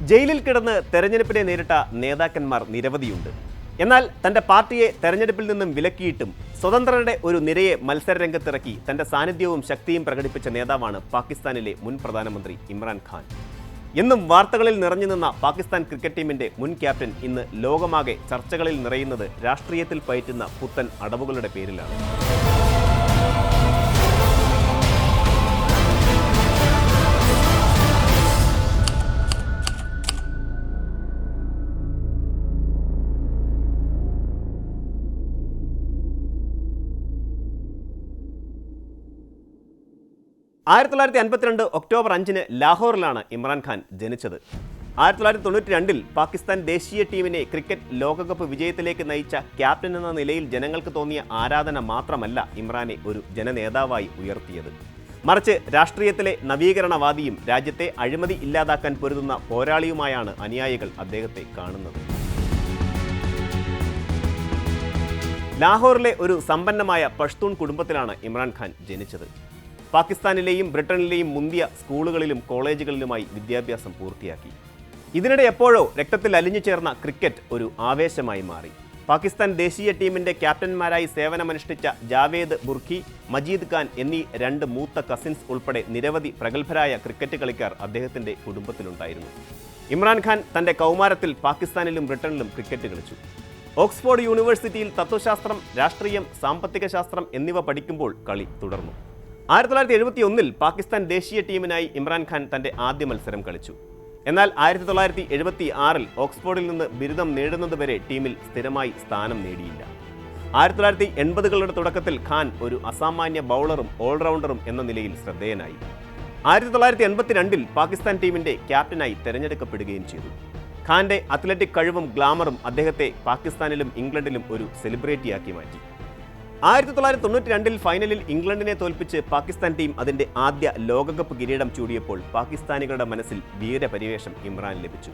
ജയിലിൽ കിടന്ന് തെരഞ്ഞെടുപ്പിനെ നേരിട്ട നേതാക്കന്മാർ നിരവധിയുണ്ട്. എന്നാൽ തൻ്റെ പാർട്ടിയെ തെരഞ്ഞെടുപ്പിൽ നിന്നും വിലക്കിയിട്ടും സ്വതന്ത്രരുടെ ഒരു നിരയെ മത്സരരംഗത്തിറക്കി തൻ്റെ സാന്നിധ്യവും ശക്തിയും പ്രകടിപ്പിച്ച നേതാവാണ് പാകിസ്ഥാനിലെ മുൻ പ്രധാനമന്ത്രി ഇമ്രാൻഖാൻ. എന്നും വാർത്തകളിൽ നിറഞ്ഞു നിന്ന പാകിസ്ഥാൻ ക്രിക്കറ്റ് ടീമിൻ്റെ മുൻ ക്യാപ്റ്റൻ ഇന്ന് ലോകമാകെ ചർച്ചകളിൽ നിറയുന്നത് രാഷ്ട്രീയത്തിൽ പയറ്റുന്ന പുത്തൻ അടവുകളുടെ പേരിലാണ്. ഒക്ടോബർ 5 ലാഹോറിലാണ് ഇമ്രാൻഖാൻ ജനിച്ചത്. 1992 പാകിസ്ഥാൻ ദേശീയ ടീമിനെ ക്രിക്കറ്റ് ലോകകപ്പ് വിജയത്തിലേക്ക് നയിച്ച ക്യാപ്റ്റൻ എന്ന നിലയിൽ ജനങ്ങൾക്ക് തോന്നിയ ആരാധന മാത്രമല്ല ഇമ്രാനെ ഒരു ജനനേതാവായി ഉയർത്തിയത്. മറിച്ച് രാഷ്ട്രീയത്തിലെ നവീകരണവാദിയും രാജ്യത്തെ അഴിമതി ഇല്ലാതാക്കാൻ പൊരുതുന്ന പോരാളിയുമായാണ് അനുയായികൾ അദ്ദേഹത്തെ കാണുന്നത്. ലാഹോറിലെ ഒരു സമ്പന്നമായ പഷ്തൂൺ കുടുംബത്തിലാണ് ഇമ്രാൻഖാൻ ജനിച്ചത്. പാകിസ്ഥാനിലെയും ബ്രിട്ടനിലെയും മുന്തിയ സ്കൂളുകളിലും കോളേജുകളിലുമായി വിദ്യാഭ്യാസം പൂർത്തിയാക്കി. ഇതിനിടെ എപ്പോഴോ രക്തത്തിൽ അലിഞ്ഞു ചേർന്ന ക്രിക്കറ്റ് ഒരു ആവേശമായി മാറി. പാകിസ്ഥാൻ ദേശീയ ടീമിൻ്റെ ക്യാപ്റ്റന്മാരായി സേവനമനുഷ്ഠിച്ച ജാവേദ് ബുർഖി, മജീദ് ഖാൻ എന്നീ 2 മൂത്ത കസിൻസ് ഉൾപ്പെടെ നിരവധി പ്രഗത്ഭരായ ക്രിക്കറ്റ് കളിക്കാർ അദ്ദേഹത്തിൻ്റെ കുടുംബത്തിലുണ്ടായിരുന്നു. ഇമ്രാൻഖാൻ തൻ്റെ കൗമാരത്തിൽ പാകിസ്ഥാനിലും ബ്രിട്ടനിലും ക്രിക്കറ്റ് കളിച്ചു. ഓക്സ്ഫോർഡ് യൂണിവേഴ്സിറ്റിയിൽ തത്വശാസ്ത്രം, രാഷ്ട്രീയം, സാമ്പത്തിക ശാസ്ത്രം എന്നിവ പഠിക്കുമ്പോൾ കളി തുടർന്നു. 1971 പാകിസ്ഥാൻ ദേശീയ ടീമിനായി ഇമ്രാൻഖാൻ തൻ്റെ ആദ്യ മത്സരം കളിച്ചു. എന്നാൽ 1976 ഓക്സ്ഫോർഡിൽ നിന്ന് ബിരുദം നേടുന്നതുവരെ ടീമിൽ സ്ഥിരമായി സ്ഥാനം നേടിയില്ല. 1980കളുടെ തുടക്കത്തിൽ ഖാൻ ഒരു അസാമാന്യ ബൗളറും ഓൾറൗണ്ടറും എന്ന നിലയിൽ ശ്രദ്ധേയനായി. 1982 പാകിസ്ഥാൻ ടീമിൻ്റെ ക്യാപ്റ്റനായി തെരഞ്ഞെടുക്കപ്പെടുകയും ചെയ്തു. ഖാന്റെ അത്ലറ്റിക് കഴിവും ഗ്ലാമറും അദ്ദേഹത്തെ പാകിസ്ഥാനിലും ഇംഗ്ലണ്ടിലും ഒരു സെലിബ്രിറ്റിയാക്കി മാറ്റി. 1992 ഫൈനലിൽ ഇംഗ്ലണ്ടിനെ തോൽപ്പിച്ച് പാകിസ്ഥാൻ ടീം അതിൻ്റെ ആദ്യ ലോകകപ്പ് കിരീടം ചൂടിയപ്പോൾ പാകിസ്ഥാനികളുടെ മനസ്സിൽ വീരപരിവേഷം ഇമ്രാൻ ലഭിച്ചു.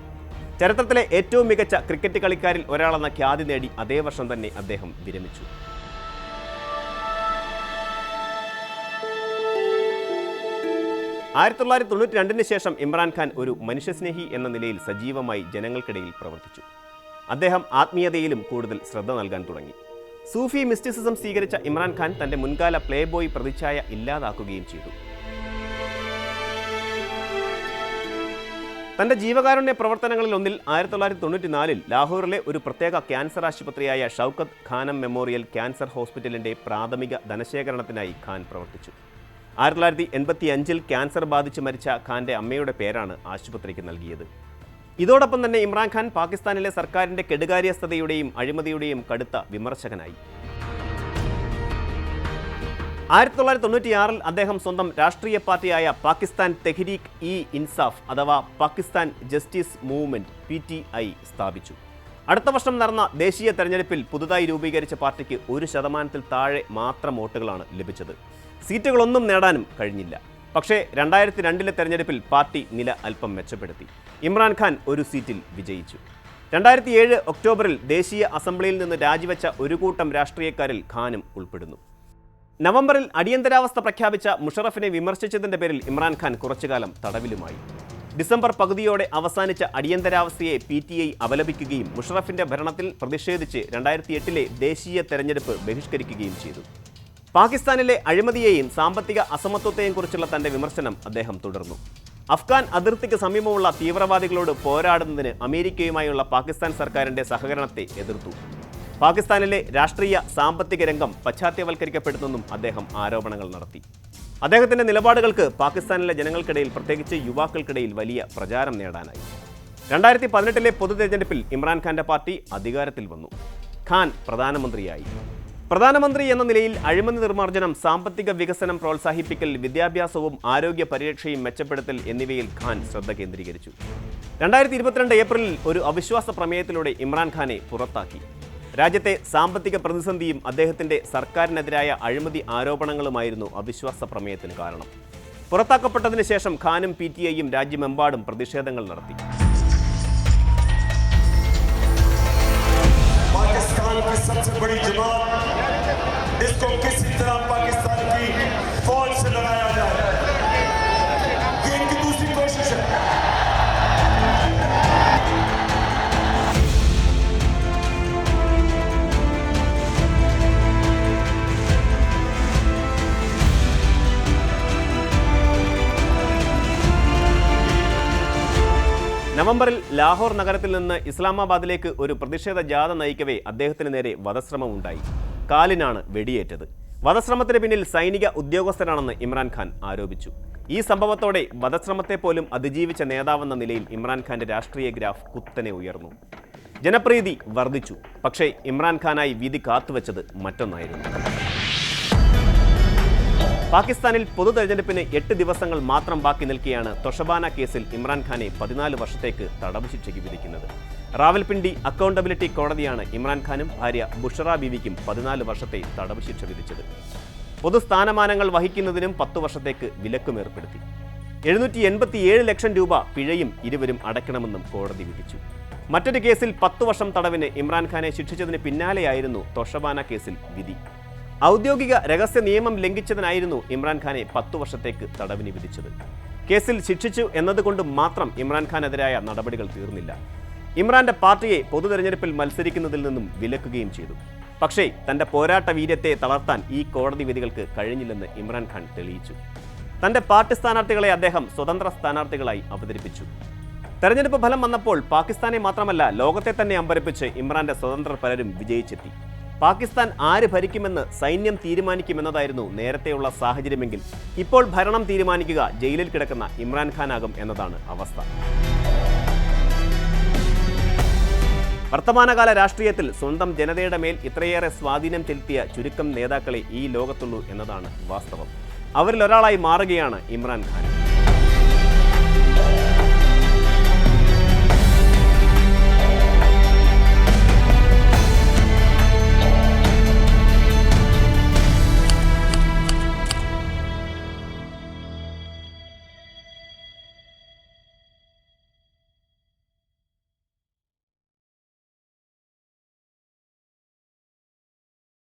ചരിത്രത്തിലെ ഏറ്റവും മികച്ച ക്രിക്കറ്റ് കളിക്കാരിൽ ഒരാളെന്ന ഖ്യാതി നേടി അതേ വർഷം തന്നെ അദ്ദേഹം വിരമിച്ചു. 1992 ശേഷം ഇമ്രാൻഖാൻ ഒരു മനുഷ്യസ്നേഹി എന്ന നിലയിൽ സജീവമായി ജനങ്ങൾക്കിടയിൽ പ്രവർത്തിച്ചു. അദ്ദേഹം ആത്മീയതയിലും കൂടുതൽ ശ്രദ്ധ നൽകാൻ തുടങ്ങി. സൂഫി മിസ്റ്റിസിസം സ്വീകരിച്ച ഇമ്രാൻഖാൻ തൻ്റെ മുൻകാല പ്ലേ ബോയ് പ്രതിച്ഛായ ഇല്ലാതാക്കുകയും ചെയ്തു. തൻ്റെ ജീവകാരുണ്യ പ്രവർത്തനങ്ങളിൽ ഒന്നിൽ 1994 ലാഹോറിലെ ഒരു പ്രത്യേക ക്യാൻസർ ആശുപത്രിയായ ഷൗക്കത്ത് ഖാനം മെമ്മോറിയൽ ക്യാൻസർ ഹോസ്പിറ്റലിൻ്റെ പ്രാഥമിക ധനശേഖരണത്തിനായി ഖാൻ പ്രവർത്തിച്ചു. 1985 ക്യാൻസർ ബാധിച്ച് മരിച്ച ഖാന്റെ അമ്മയുടെ പേരാണ് ആശുപത്രിക്ക് നൽകിയത്. ഇതോടൊപ്പം തന്നെ ഇമ്രാൻഖാൻ പാകിസ്ഥാനിലെ സർക്കാരിൻ്റെ കെടുകാര്യസ്ഥതയുടെയും അഴിമതിയുടെയും കടുത്ത വിമർശകനായി. 1996 അദ്ദേഹം സ്വന്തം രാഷ്ട്രീയ പാർട്ടിയായ പാകിസ്ഥാൻ തെഹ്രീക്ക് ഇ ഇൻസാഫ് അഥവാ പാകിസ്ഥാൻ ജസ്റ്റിസ് മൂവ്മെൻറ്റ് (PTI) സ്ഥാപിച്ചു. അടുത്ത വർഷം നടന്ന ദേശീയ തെരഞ്ഞെടുപ്പിൽ പുതുതായി രൂപീകരിച്ച പാർട്ടിക്ക് 1% താഴെ മാത്രം വോട്ടുകളാണ് ലഭിച്ചത്. സീറ്റുകളൊന്നും നേടാനും കഴിഞ്ഞില്ല. പക്ഷേ 2002 തെരഞ്ഞെടുപ്പിൽ പാർട്ടി നില അല്പം മെച്ചപ്പെടുത്തി. ഇമ്രാൻഖാൻ ഒരു സീറ്റിൽ വിജയിച്ചു. 2007 ഒക്ടോബറിൽ ദേശീയ അസംബ്ലിയിൽ നിന്ന് രാജിവെച്ച ഒരു കൂട്ടം രാഷ്ട്രീയക്കാരിൽ ഖാനും ഉൾപ്പെടുന്നു. നവംബറിൽ അടിയന്തരാവസ്ഥ പ്രഖ്യാപിച്ച മുഷറഫിനെ വിമർശിച്ചതിൻ്റെ പേരിൽ ഇമ്രാൻഖാൻ കുറച്ചുകാലം തടവിലുമായി. ഡിസംബർ പകുതിയോടെ അവസാനിച്ച അടിയന്തരാവസ്ഥയെ PTI അപലപിക്കുകയും മുഷറഫിൻ്റെ ഭരണത്തിൽ പ്രതിഷേധിച്ച് 2008 ദേശീയ തെരഞ്ഞെടുപ്പ് ബഹിഷ്കരിക്കുകയും ചെയ്തു. പാകിസ്ഥാനിലെ അഴിമതിയെയും സാമ്പത്തിക അസമത്വത്തെയും കുറിച്ചുള്ള തൻ്റെ വിമർശനം അദ്ദേഹം തുടർന്നു. അഫ്ഗാൻ അതിർത്തിക്ക് സമീപമുള്ള തീവ്രവാദികളോട് പോരാടുന്നതിന് അമേരിക്കയുമായുള്ള പാകിസ്ഥാൻ സർക്കാരിൻ്റെ സഹകരണത്തെ എതിർത്തു. പാകിസ്ഥാനിലെ രാഷ്ട്രീയ സാമ്പത്തിക രംഗം പശ്ചാത്തലവൽക്കരിക്കപ്പെടുന്നെന്നും അദ്ദേഹം ആരോപണങ്ങൾ നടത്തി. അദ്ദേഹത്തിൻ്റെ നിലപാടുകൾക്ക് പാകിസ്ഥാനിലെ ജനങ്ങൾക്കിടയിൽ, പ്രത്യേകിച്ച് യുവാക്കൾക്കിടയിൽ വലിയ പ്രചാരം നേടാനായി. 2018 പൊതു തെരഞ്ഞെടുപ്പിൽ ഇമ്രാൻഖാന്റെ പാർട്ടി അധികാരത്തിൽ വന്നു. ഖാൻ പ്രധാനമന്ത്രിയായി. പ്രധാനമന്ത്രി എന്ന നിലയിൽ അഴിമതി നിർമ്മാർജ്ജനം, സാമ്പത്തിക വികസനം പ്രോത്സാഹിപ്പിക്കൽ, വിദ്യാഭ്യാസവും ആരോഗ്യ പരിരക്ഷയും മെച്ചപ്പെടുത്തൽ എന്നിവയിൽ ഖാൻ ശ്രദ്ധ കേന്ദ്രീകരിച്ചു. 2022 ഏപ്രിലിൽ ഒരു അവിശ്വാസ പ്രമേയത്തിലൂടെ ഇമ്രാൻഖാനെ പുറത്താക്കി. രാജ്യത്തെ സാമ്പത്തിക പ്രതിസന്ധിയും അദ്ദേഹത്തിൻ്റെ സർക്കാരിനെതിരായ അഴിമതി ആരോപണങ്ങളുമായിരുന്നു അവിശ്വാസ പ്രമേയത്തിന് കാരണം. പുറത്താക്കപ്പെട്ടതിന് ശേഷം ഖാനും PTIയും രാജ്യമെമ്പാടും പ്രതിഷേധങ്ങൾ നടത്തി. सबसे बड़ी जमात इसको किसी तरह पाकिस्तान की फौज से लड़ाया जाए, ये इनकी दूसरी कोशिश है। നവംബറിൽ ലാഹോർ നഗരത്തിൽ നിന്ന് ഇസ്ലാമാബാദിലേക്ക് ഒരു പ്രതിഷേധ ജാഥ നയിക്കവേ അദ്ദേഹത്തിന് നേരെ വധശ്രമമുണ്ടായി. കാലിനാണ് വെടിയേറ്റത്. വധശ്രമത്തിന് പിന്നിൽ സൈനിക ഉദ്യോഗസ്ഥരാണെന്ന് ഇമ്രാൻഖാൻ ആരോപിച്ചു. ഈ സംഭവത്തോടെ വധശ്രമത്തെ പോലും അതിജീവിച്ച നേതാവെന്ന നിലയിൽ ഇമ്രാൻഖാന്റെ രാഷ്ട്രീയ ഗ്രാഫ് കുത്തനെ ഉയർന്നു. ജനപ്രീതി വർദ്ധിച്ചു. പക്ഷേ ഇമ്രാൻഖാനായി വിധി കാത്തുവെച്ചത് മറ്റൊന്നായിരുന്നു. പാകിസ്ഥാനിൽ പൊതു തെരഞ്ഞെടുപ്പിന് 8 ദിവസങ്ങൾ മാത്രം ബാക്കി നിൽക്കെയാണ് തൊഷബാന കേസിൽ ഇമ്രാൻഖാനെ 14 വർഷത്തേക്ക് തടവ് ശിക്ഷയ്ക്ക് വിധിക്കുന്നത്. റാവൽപിണ്ടി അക്കൗണ്ടബിലിറ്റി കോടതിയാണ് ഇമ്രാൻഖാനും ഭാര്യ ബുഷറ ബീവിക്കും 14 വർഷത്തെ തടവ് ശിക്ഷ വിധിച്ചത്. പൊതുസ്ഥാനമാനങ്ങൾ വഹിക്കുന്നതിനും 10 വർഷത്തേക്ക് വിലക്കുമേർപ്പെടുത്തി. 787 ലക്ഷം രൂപ പിഴയും ഇരുവരും അടയ്ക്കണമെന്നും കോടതി വിധിച്ചു. മറ്റൊരു കേസിൽ 10 വർഷം തടവിന് ഇമ്രാൻഖാനെ ശിക്ഷിച്ചതിന് പിന്നാലെയായിരുന്നു തൊഷബാന കേസിൽ വിധി. ഔദ്യോഗിക രഹസ്യ നിയമം ലംഘിച്ചതിനായിരുന്നു ഇമ്രാൻഖാനെ 10 വർഷത്തേക്ക് തടവിന് വിധിച്ചത്. കേസിൽ ശിക്ഷിച്ചു എന്നതുകൊണ്ട് മാത്രം ഇമ്രാൻഖാനെതിരായ നടപടികൾ തീർന്നില്ല. ഇമ്രാന്റെ പാർട്ടിയെ പൊതു തെരഞ്ഞെടുപ്പിൽ മത്സരിക്കുന്നതിൽ നിന്നും വിലക്കുകയും ചെയ്തു. പക്ഷേ തന്റെ പോരാട്ട വീര്യത്തെ തളർത്താൻ ഈ കോടതി വിധികൾക്ക് കഴിഞ്ഞില്ലെന്ന് ഇമ്രാൻഖാൻ തെളിയിച്ചു. തന്റെ പാർട്ടി സ്ഥാനാർത്ഥികളെ അദ്ദേഹം സ്വതന്ത്ര സ്ഥാനാർത്ഥികളായി അവതരിപ്പിച്ചു. തെരഞ്ഞെടുപ്പ് ഫലം വന്നപ്പോൾ പാകിസ്ഥാനെ മാത്രമല്ല ലോകത്തെ തന്നെ അമ്പരപ്പിച്ച് ഇമ്രാന്റെ സ്വതന്ത്രർ പലരും വിജയിച്ചെത്തി. പാകിസ്ഥാൻ ആര് ഭരിക്കുമെന്ന് സൈന്യം തീരുമാനിക്കുമെന്നതായിരുന്നു നേരത്തെയുള്ള സാഹചര്യമെങ്കിൽ ഇപ്പോൾ ഭരണം തീരുമാനിക്കുക ജയിലിൽ കിടക്കുന്ന ഇമ്രാൻഖാനാകും എന്നതാണ് അവസ്ഥ. വർത്തമാനകാല രാഷ്ട്രീയത്തിൽ സ്വന്തം ജനതയുടെ മേൽ ഇത്രയേറെ സ്വാധീനം ചെലുത്തിയ ചുരുക്കം നേതാക്കളെ ഈ ലോകത്തുള്ളൂ എന്നതാണ് വാസ്തവം. അവരിലൊരാളായി മാറുകയാണ് ഇമ്രാൻഖാൻ.